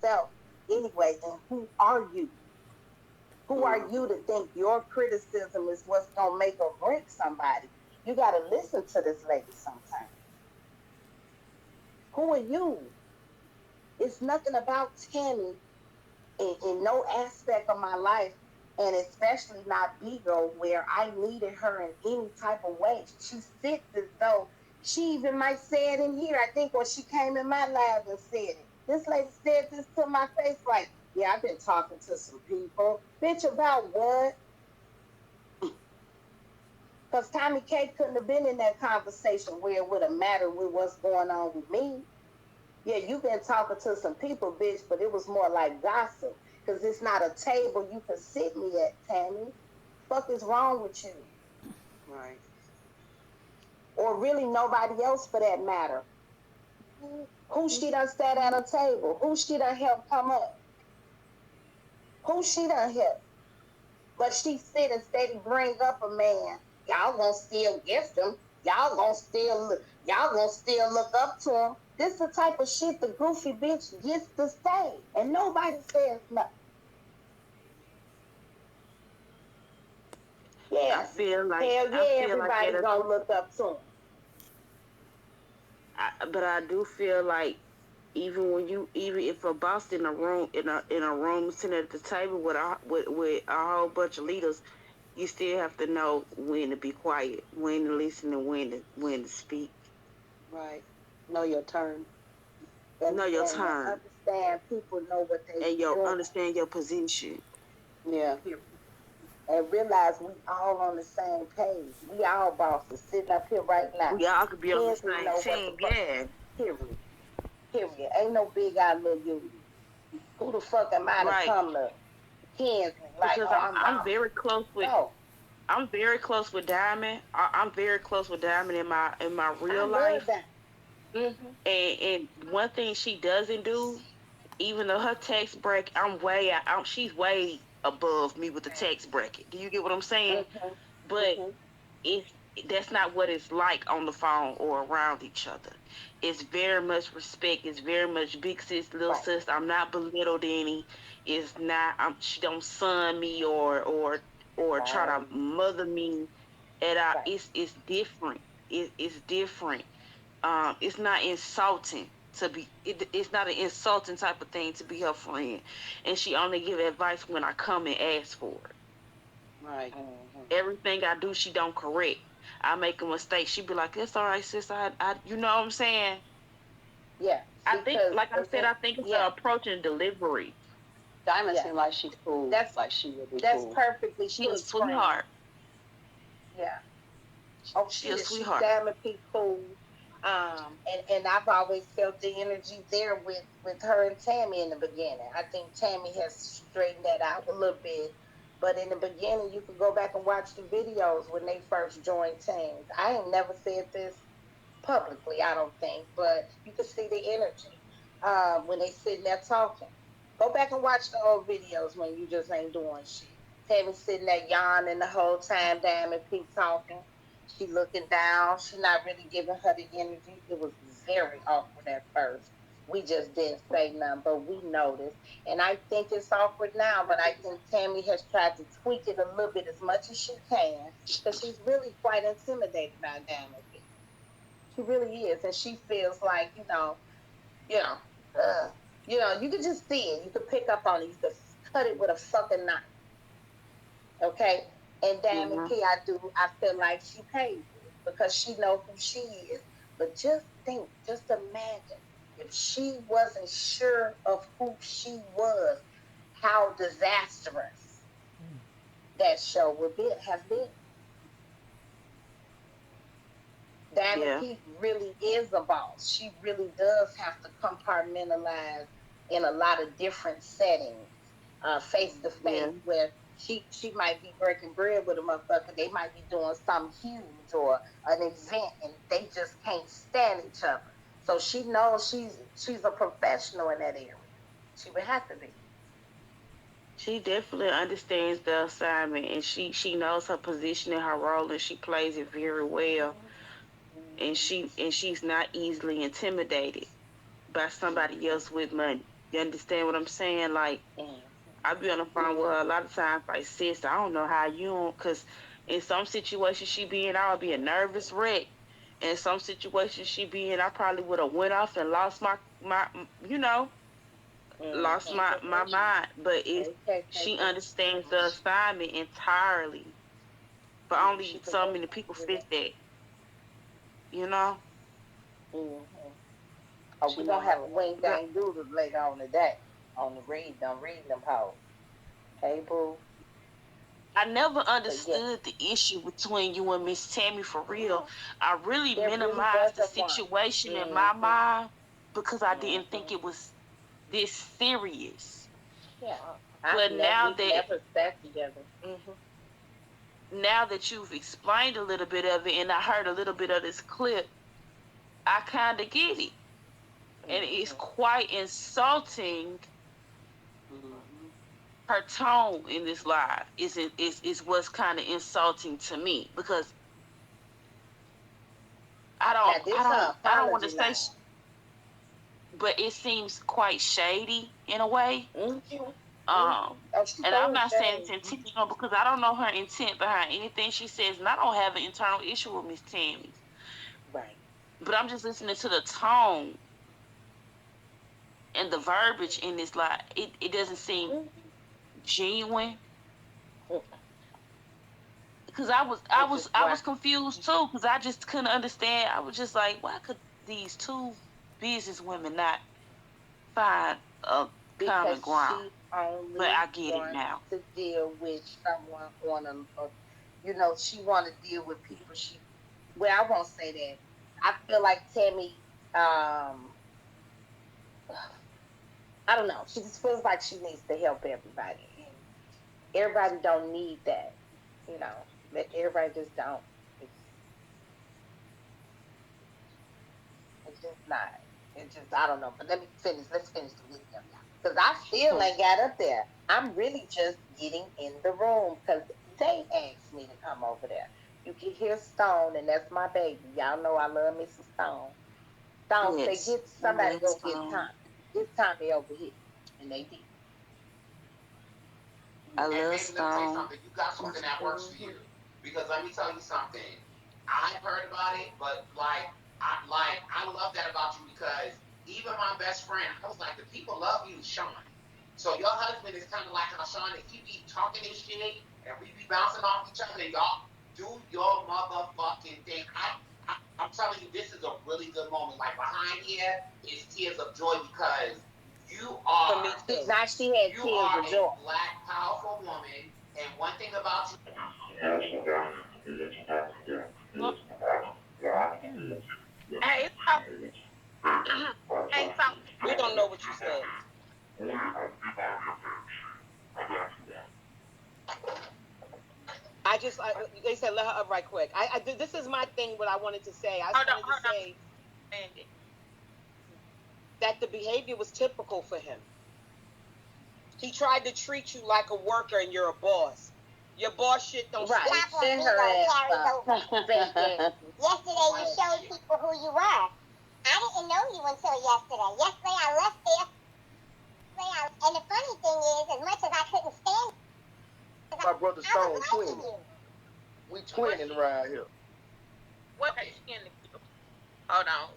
yourself anyway, then who are you? Who are you to think your criticism is what's gonna make or break somebody? You gotta listen to this lady sometimes. Who are you? It's nothing about Tammy in no aspect of my life, and especially not Bigo, where I needed her in any type of way. She sits as though she even might say it in here. I think when she came in my live and said it, this lady said this to my face, like, "Yeah, I've been talking to some people, bitch, about what?" Because Tommy K couldn't have been in that conversation where it would have mattered with what's going on with me. Yeah, you've been talking to some people, bitch, but it was more like gossip. Because it's not a table you can sit me at, Tammy. Fuck is wrong with you? Right. Or really nobody else for that matter. Who she done sat at a table? Who she done helped come up? Who she done help? But she sit and steady bring up a man. Y'all gonna still gift him. Y'all gonna still look up to him. This the type of shit the goofy bitch gets to say. And nobody says nothing. I Yeah. feel like Hell I yeah, feel like at everybody a, gonna look up to him. but I do feel like even if a boss in a room sitting at the table with a whole bunch of leaders, you still have to know when to be quiet, when to listen, and when to speak. Right. Know your turn. Know your And turn understand people know what they and your doing. understand your position. Yeah. Period. And realize we all on the same page. We all bosses sitting up here right now. We all could be on the Kinsley same know what the team, fuck. yeah. Period. Period. Ain't no big eye little you. Who the fuck am I to Right. come to Kinsley? Like, Because oh, I'm I'm wrong. very close with No, I'm very close with Diamond. I'm very close with Diamond in my I real love life. that. Mm-hmm. And one thing she doesn't do, even though her tax bracket, she's way above me with the tax bracket. Do you get what I'm saying? Mm-hmm. But Mm-hmm. it's that's not what it's like on the phone or around each other. It's very much respect. It's very much big sis, little Right. sis. I'm not belittled any. It's not. She don't son me or try to Right. mother me at all. Right. It's different. It's different. It's not insulting to be. It's not an insulting type of thing to be her friend, and she only give advice when I come and ask for it. Right. Mm-hmm. Everything I do, she don't correct. I make a mistake, she be like, "It's all right, sis. you know what I'm saying." Yeah. I think, Because like I said, I think it's the yeah, approach and delivery. Diamond yeah. seems like she's cool. That's Like she would be that's cool. perfectly She a put, friend. sweetheart. Yeah. Oh, She a she's sweetheart. damn it, Pete cool. And I've always felt the energy there with her and Tammy in the beginning. I think Tammy has straightened that out a little bit. But in the beginning, you could go back and watch the videos when they first joined teams. I ain't never said this publicly, I don't think, but you can see the energy when they sitting there talking. Go back and watch the old videos when you just ain't doing shit. Tammy sitting there yawning the whole time, damn and Pete talking. She looking down. She not really giving her the energy. It was very awkward at first. We just didn't say nothing, but we noticed. And I think it's awkward now, but I think Tammy has tried to tweak it a little bit as much as she can because she's really quite intimidated by Diamond Pete. She really is, and she feels like you know, uh, you could just see it. You could pick up on it. You could cut it with a fucking knife. Okay, and damn it, Hmm. P, I do. I feel like she pays it because she know who she is. But just think, just imagine if she wasn't sure of who she was, how disastrous that show would be have been. Diamond Yeah. Pete really is a boss. She really does have to compartmentalize in a lot of different settings, face to Yeah. face, where she might be breaking bread with a motherfucker. They might be doing something huge or an event, and they just can't stand each other. So she knows she's a professional in that area. She would have to be. She definitely understands the assignment, and she knows her position and her role, and she plays it very well. Mm-hmm. And Mm-hmm. she's not easily intimidated by somebody Mm-hmm. else with money. You understand what I'm saying? Like, I be on the phone with her a lot of times, like, sis, I don't know how you don't, because in some situations she be in, I would be a nervous wreck. In some situations she be in, I probably would have went off and lost my you know, lost my mind. But she understands the assignment entirely. But only so many people fit that, you know? Mm-hmm. Oh, we gonna have a wing dang doodle later on today on the reading them hoes. Hey boo. I never But yeah, understood the issue between you and Miss Tammy for real. I really there really minimized the wasn't one. situation in my Mm-hmm. mind because I didn't think Mm-hmm. it was this serious. Yeah. But now We've that never sat together. Mm-hmm. you've explained a little bit of it and I heard a little bit of this clip, I kind of get it. And it's Mm-hmm. quite insulting. Mm-hmm. Her tone in this live is what's kind of insulting to me because I Now don't I this don't her I don't want to apology say, line. but it seems quite shady in a way. Mm-hmm. Mm-hmm. Um, Oh, she's and I'm throwing not saying shade. it's intentional because I don't know her intent behind anything she says, and I don't have an internal issue with Miss Tammy. Right. But I'm just listening to the tone and the verbiage in this lie. It doesn't seem Mm-hmm. genuine because Which is I why. was confused too because I just couldn't understand. I was just like, why could these two business women not find a common Because ground? she But only I get it wants now. to deal with someone on she want to deal with people well, I won't say that. I feel like Tammy, I don't know, she just feels like she needs to help everybody. And everybody don't need that, you know, everybody just don't. It's, it's just not. It's just, I don't know. But let's finish the video, y'all. Because I still ain't got up there. I'm really just getting in the room because they asked me to come over there. You can hear Stone, and that's my baby. Y'all know I love Mrs. Stone. Stone say, Yes, get somebody yes, go get Tommy. Get Tommy over here. And they did. I love Stone. For me too. Now she had tears of joy. Hey, so, hey, so, We don't know what you said. They said let her up right quick. This is my thing. What I wanted to say, I just wanted to hold on, say Mandy. that the behavior was typical for him. He tried to treat you like a worker and you're a boss. Your boss shit don't Right. stink. Shut her ass up. Fake ass. Yesterday you showed people who you were. I didn't know you until yesterday. Yesterday I left there. And the funny thing is, as much as I couldn't stand My brother I was Stone liking twinning. you. We twinning around here. What she in the queue? Hold on.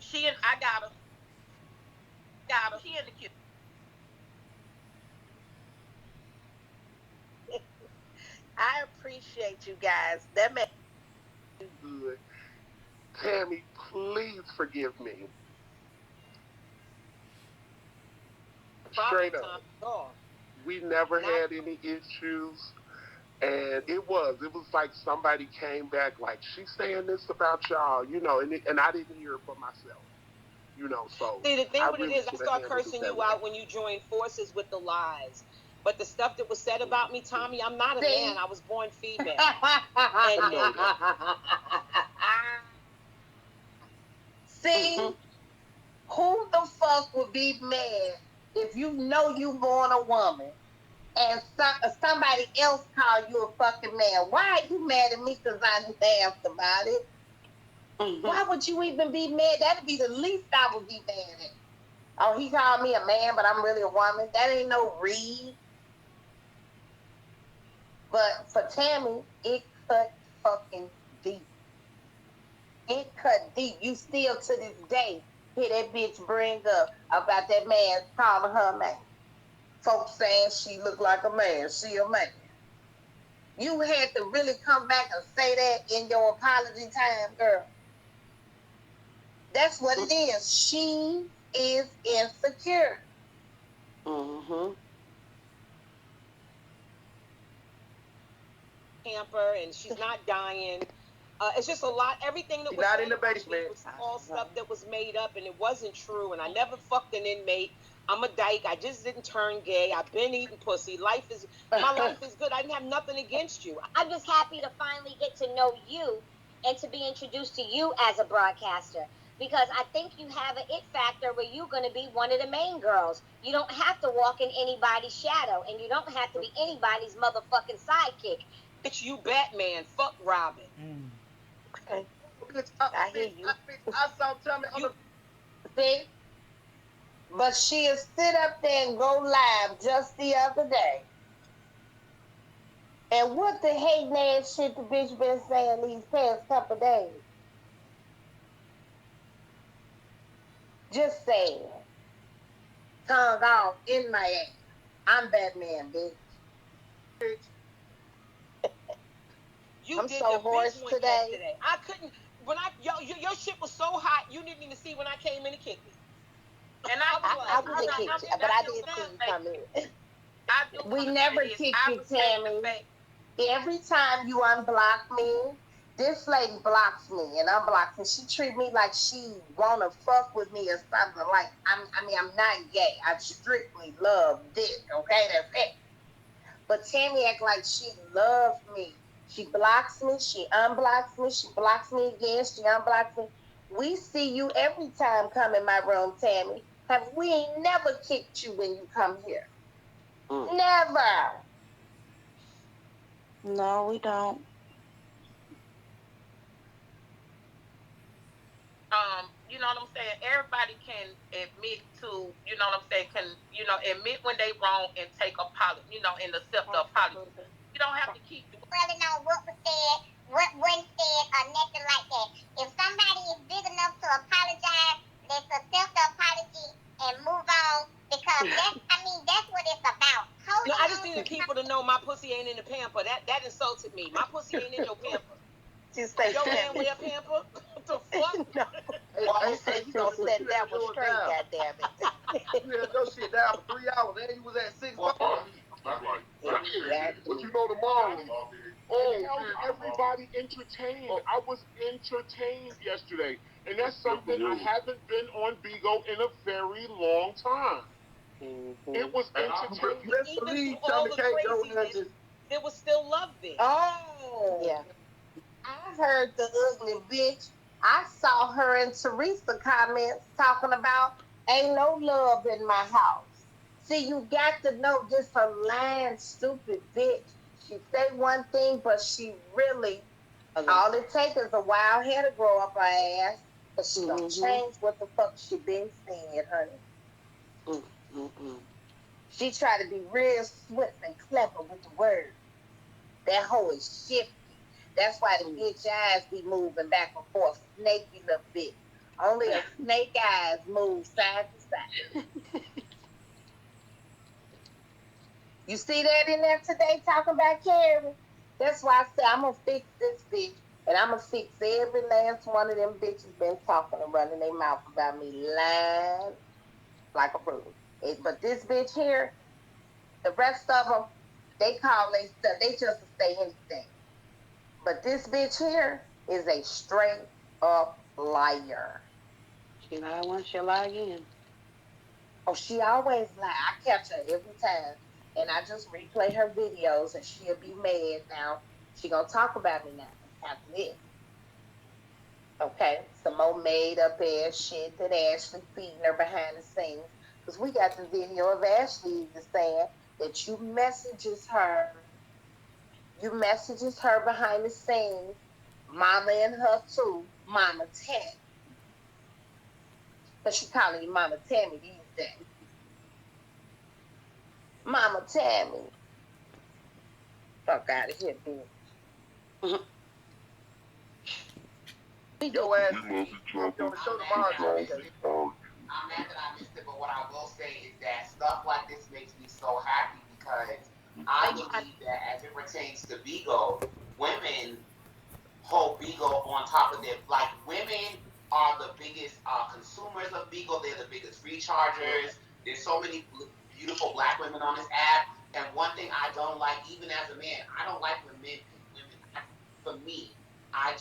I got her. She in the queue. I appreciate you guys. That makes Good. Tammy, please forgive me. Straight Profit up. time off. We never Not had any issues. And it was like somebody came back like, she's saying this about y'all, and I didn't hear it for myself, so see the thing. I What it really is, I should have start handled it cursing that you way. out when you join forces with the lies. But the stuff that was said about me, Tommy, I'm not a man. I was born female. I And know that. See, who the fuck would be mad if you know you born a woman and somebody else call you a fucking man? Why are you mad at me because I laughed about it? Why would you even be mad? That'd be the least I would be mad at. Oh, he called me a man, but I'm really a woman. That ain't no read. But for Tammy, it cut fucking deep. It cut deep. You still to this day hear that bitch bring up about that man calling her a man. Folks saying she looked like a man. She a man. You had to really come back and say that in your apology time, girl. That's what it is. She is insecure. Mm-hmm. Hamper, and she's not dying. It's just a lot. Everything that She's was not said in the about me basement. was all stuff that was made up, and it wasn't true. And I never fucked an inmate. I'm a dyke. I just didn't turn gay. I've been eating pussy. My life is good. I didn't have nothing against you. I'm just happy to finally get to know you and to be introduced to you as a broadcaster. Because I think you have an it factor where you're going to be one of the main girls. You don't have to walk in anybody's shadow, and you don't have to be anybody's motherfucking sidekick. Bitch, you Batman. Fuck Robin. Okay. Bitch, I hear you. I saw Tommy on You the. See? But she'll sit up there and go live just the other day. And what the hating ass shit the bitch been saying these past couple days? Just saying. Tongue off in my ass. I'm Batman, bitch. you I'm did so the big hoarse one today. yesterday. I couldn't. When your shit was so hot, you didn't even see when I came in to kick me. And I was I like, would have hold kicked on. you, but I I do did see want to you say come in. I do We want to say never this. kicked I you, respect the Tammy. fact. Every time you unblock me, this lady blocks me and unblocks me. She treat me like she wanna fuck with me or something. Like I'm not gay. I strictly love dick. Okay, that's it. But Tammy act like she loves me. She blocks me. She unblocks me. She blocks me again. She unblocks me. We see you every time come in my room, Tammy. Have we ain't never kicked you when you come here? Never. No, we don't. You know what I'm saying? Everybody can admit to, you know what I'm saying, can, admit when they wrong and take apology, and accept the apology. You don't have to keep doing Really know what was said, what wasn't said, or nothing like that. If somebody is big enough to apologize, let's accept the apology and move on. Because that's what it's about. No, Holding I just on to needed people to know my pussy ain't in the pamper. That insulted me. My pussy ain't in your pamper. She say Your man Tammy. wear a pamper? What the fuck? No. Hey, She said you she know, was setting you had that one yours straight, down. goddamn it. You had your shit down for 3 hours, and you was at 6 bars. But you know tomorrow. Oh, everybody entertained. I was entertained yesterday, and that's something I haven't been on Bigo in a very long time. It was entertaining. Best Even through believe all Tommy the K. Your ass craziness, is. there was still love there. Oh, yeah. I heard the ugly bitch. I saw her and Teresa comments talking about ain't no love in my house. See, you got to know this a lying, stupid bitch. She say one thing, but she really all it takes is a wild hair to grow up her ass, but she don't change what the fuck she been saying, honey. She try to be real swift and clever with the words. That hoe is shifty. That's why the bitch eyes be moving back and forth, snaky little bit. Only a snake eyes move side to side. You see that in there today talking about Carrie? That's why I said I'm gonna fix this bitch, and I'm gonna fix every last one of them bitches been talking and running their mouth about me lying like a broom. But this bitch here, the rest of them, they call they stuff. They just say anything. But this bitch here is a straight up liar. She lie once, she lie again. Oh, she always lie. I catch her every time. And I just replay her videos and she'll be mad now. She gonna talk about me now after this. Okay? Some more made up ass shit that Ashley feeding her behind the scenes. Because we got the video of Ashley even saying that you messages her behind the scenes, mama and her too, Mama Tammy. Because she calling you Mama Tammy these that. Mama Tammy, fuck out of here, bitch. Your ass gonna be on the show tomorrow, Tommy. I'm mad that I missed it, but what I will say is that stuff like this makes me so happy because I believe that as it pertains to Bigo, women hold Bigo on top of their like women are the biggest consumers of Bigo. They're the biggest rechargers. There's so many beautiful black women on this app. And one thing I don't like, even as a man, I don't like when men pick women. For me, I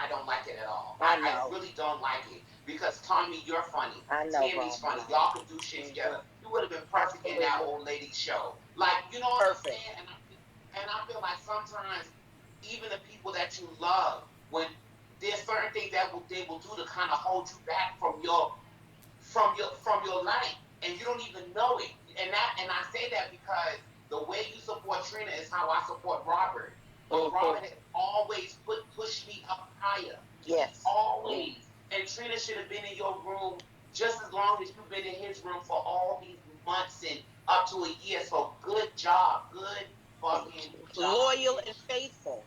don't like it at all. I really don't like it because Tommy, you're funny. Tammy's funny. Y'all could do shit together. You would have been perfect in that old lady show. Like you know what I'm saying? And I feel like sometimes even the people that you love, when there's certain things that they will do to kind of hold you back from your life, and you don't even know it. And I say that because the way you support Trina is how I support Robert. But Robert has always pushed me up higher. Yes. Always. And Trina should have been in your room just as long as you've been in his room for all these months and up to a year. So good job. Good fucking job. Loyal and faithful.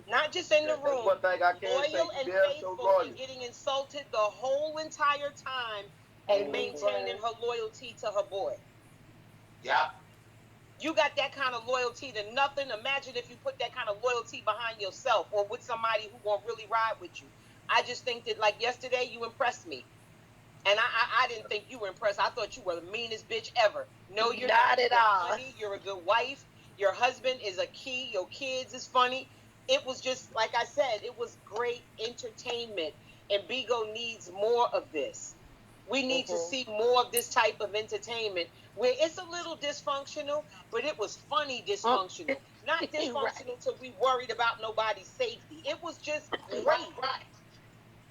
Not just in the room. One thing I can loyal say, and so faithful and getting insulted the whole entire time and maintaining her loyalty to her boy. Yeah. You got that kind of loyalty to nothing. Imagine if you put that kind of loyalty behind yourself or with somebody who won't really ride with you. I just think that, like yesterday, you impressed me. And I didn't think you were impressed. I thought you were the meanest bitch ever. No, you're not at all. Funny. You're a good wife. Your husband is a key. Your kids is funny. It was just, like I said, it was great entertainment. And Bigo needs more of this. We need to see more of this type of entertainment where it's a little dysfunctional, but it was funny dysfunctional. Not dysfunctional to be worried about nobody's safety. It was just great. Right.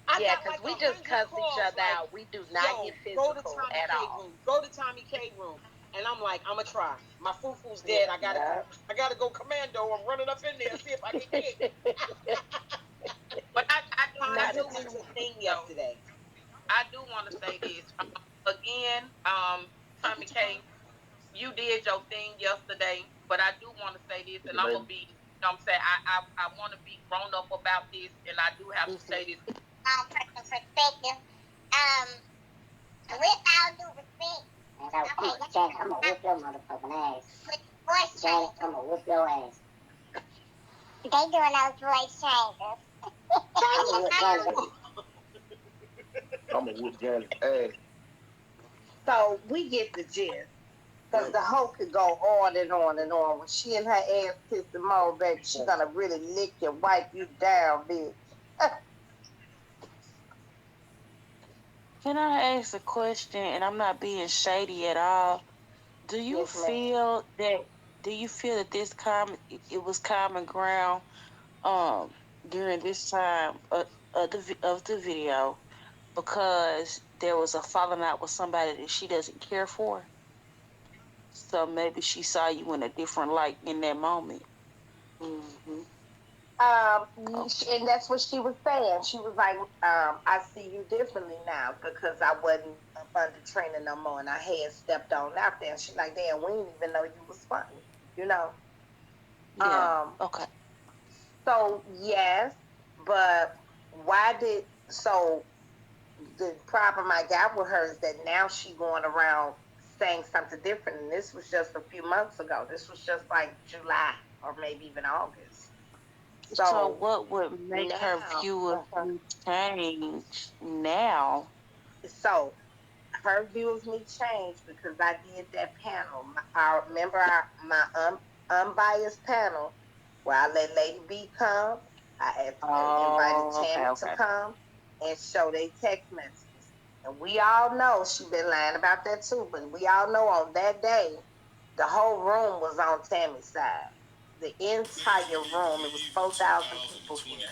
Because we just cuss each other out. We do not get physical at all. Go to Tommy K room. And I'm like, I'm gonna try. My foo-foo's dead. I gotta go commando. I'm running up in there and see if I can get. But I do want to thing yesterday. I do want to say this again. Tommy K, you did your thing yesterday, but I do want to say this, and I'm gonna be. You know what I'm saying? I want to be grown up about this, and I do have to say this. Perspective. With all due respect. Okay, I'm gonna whoop your motherfucking ass. Voice change. I'm gonna whoop your ass. They doing those voice changes. I'm gonna whoop Janet's ass. So we get the gist. Because the hoe could go on and on and on. When she and her ass kiss the mole, baby, she's gonna really lick you, wipe you down, bitch. Can I ask a question? And I'm not being shady at all. Do you feel that? Do you feel that it was common ground during this time of the video because there was a falling out with somebody that she doesn't care for? So maybe she saw you in a different light in that moment. And that's what she was saying. She was like, I see you differently now because I wasn't up under training no more and I had stepped on out there. And she's like, damn, we didn't even know you was funny, you know? Yeah. Okay. So, yes, but so the problem I got with her is that now she going around saying something different. And this was just a few months ago. This was just like July or maybe even August. So what would make her view of me change now? So her view of me changed because I did that panel. Remember my unbiased panel where I let Lady B come. I invited Tammy to come and show their text messages. And we all know she been lying about that too, but we all know on that day, the whole room was on Tammy's side. The entire room, it was 4,000 people here.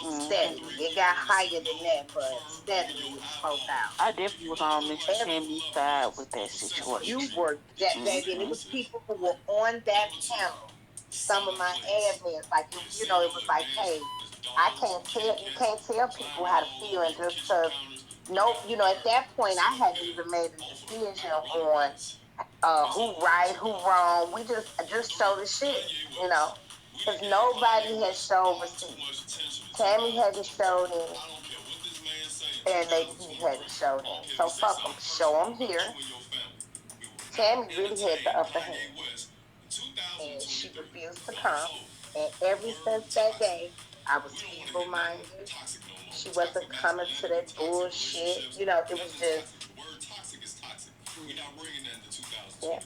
Steadily. It got higher than that, but steadily it was 4,000. I definitely was on Miss Tammy's side with that situation. You were that baby, and it was people who were on that panel. Some of my admins, like it was like, hey, I can't tell you can't tell people how to feel, and just because nope, at that point I hadn't even made a decision on who right, who wrong. We just show the shit, because nobody has showed receipts. Tammy hadn't showed any, and Lady Heat hadn't showed any. So fuck them. Show them here. Tammy really had the upper hand, and she refused to come. And ever since that day, I was feeble minded. She wasn't coming to that bullshit. It was just, yeah.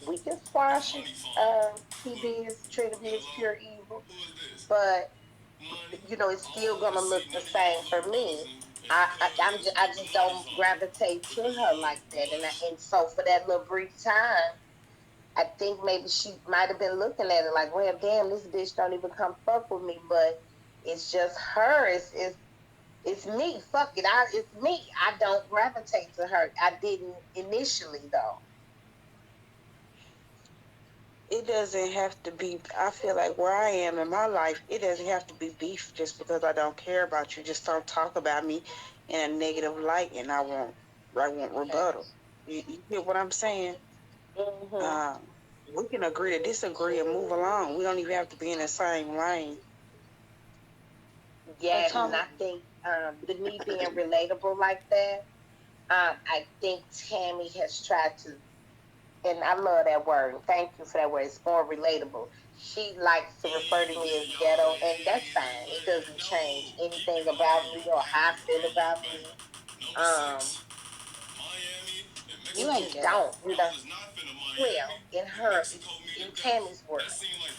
We can squash it. PB is Trina B is pure evil, but it's still gonna look the same for me. I just don't gravitate to her like that, and so for that little brief time, I think maybe she might have been looking at it like, well, damn, this bitch don't even come fuck with me, but it's just her. It's me. Fuck it. It's me. I don't gravitate to her. I didn't initially though. It doesn't have to be. I feel like where I am in my life, it doesn't have to be beef just because I don't care about you. Just don't talk about me in a negative light, and I won't rebuttal. You get what I'm saying? Mm-hmm. Um, we can agree to disagree and move along. We don't even have to be in the same lane. Yes, and I think the me being relatable like that, I think Tammy has tried to, and I love that word. And thank you for that word. It's more relatable. She likes to refer to me as ghetto, and that's fine. It doesn't change anything about me or how I feel about me. Um, You it ain't just ghetto. don't. Well, in Tammy's world,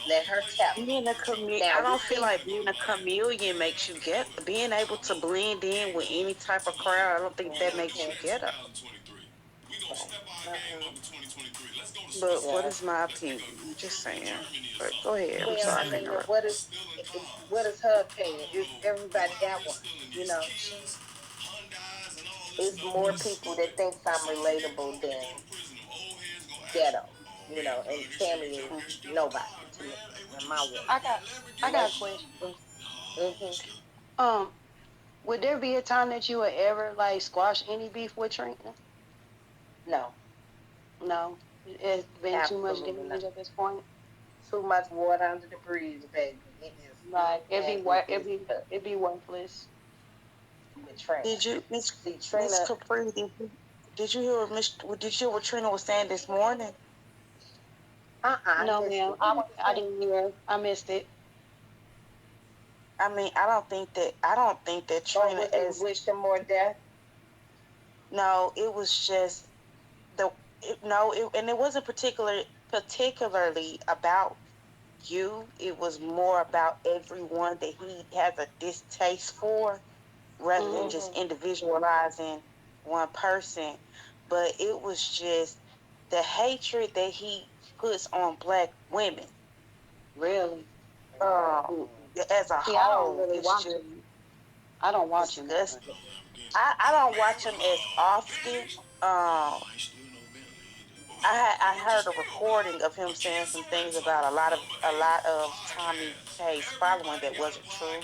let her tell it. I Now don't with feel PB, like being a chameleon makes you get being able to blend in with any type of crowd. I don't think that makes you mm-hmm, ghetto. right, But what yeah. is my opinion? I'm just saying. But go ahead. I'm Well, sorry I for mean, interrupting. what is her opinion? Everybody got one. It's more people that thinks I'm relatable than ghetto. And Tammy is nobody to me in my world. I got a question. Mm-hmm. Um, would there be a time that you would ever like squash any beef with Trina? No, No, it's been too much absolutely damage not. at this point. Too much water under the bridge, baby. It is, Like and it is done it'd be worthless. with Trina. Did you, See, Miss Trina. Capri? Did you hear what Did you hear what Trina was saying this morning? I No, missed ma'am, it. What did you I say? didn't hear. I missed it. I mean, I don't think that Oh, Trina was it is. wish him more death? No, it was just the no, and it wasn't particularly about you. It was more about everyone that he has a distaste for, rather than Mm-hmm. just Mm-hmm. individualizing one person. But it was just the hatred that he puts on black women. Really? Um, as a See, I don't whole, really it's watch just him. I don't watch him that much. disgusting. I don't watch him as often. I heard a recording of him saying some things about a lot of Tommy K's following that wasn't true.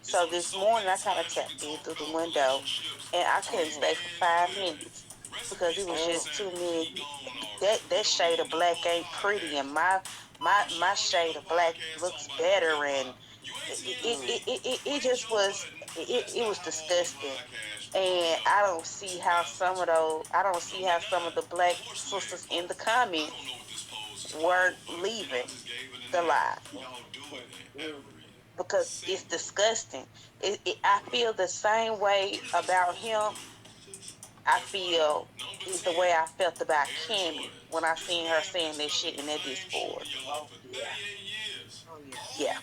So this morning I kind of tapped in through the window, and I couldn't stay for 5 minutes because it was just too many. That shade of black ain't pretty, and my shade of black looks better, and it just was it was disgusting. And I don't see how some of the black sisters in the comments were leaving the live Mm-hmm. because it's disgusting. I feel the same way about him. I feel the way I felt about Cammy when I seen her saying that shit in that Discord. Oh yeah. Oh yeah.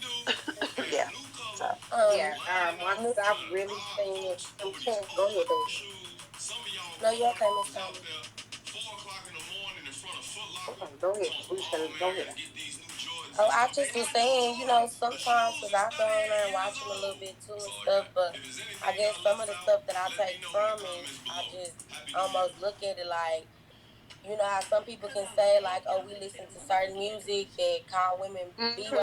Yeah, yeah. So Yeah. Once I really seen it, them ten. Go ahead, baby. No, you okay, Miss Tommy? Go ahead. We finna go ahead. Oh, I just was saying, sometimes because I go on there and watch him a little bit too and stuff, but I guess some of the stuff that I take from it, I just almost look at it like, how some people can say like, oh, we listen to certain music that call women B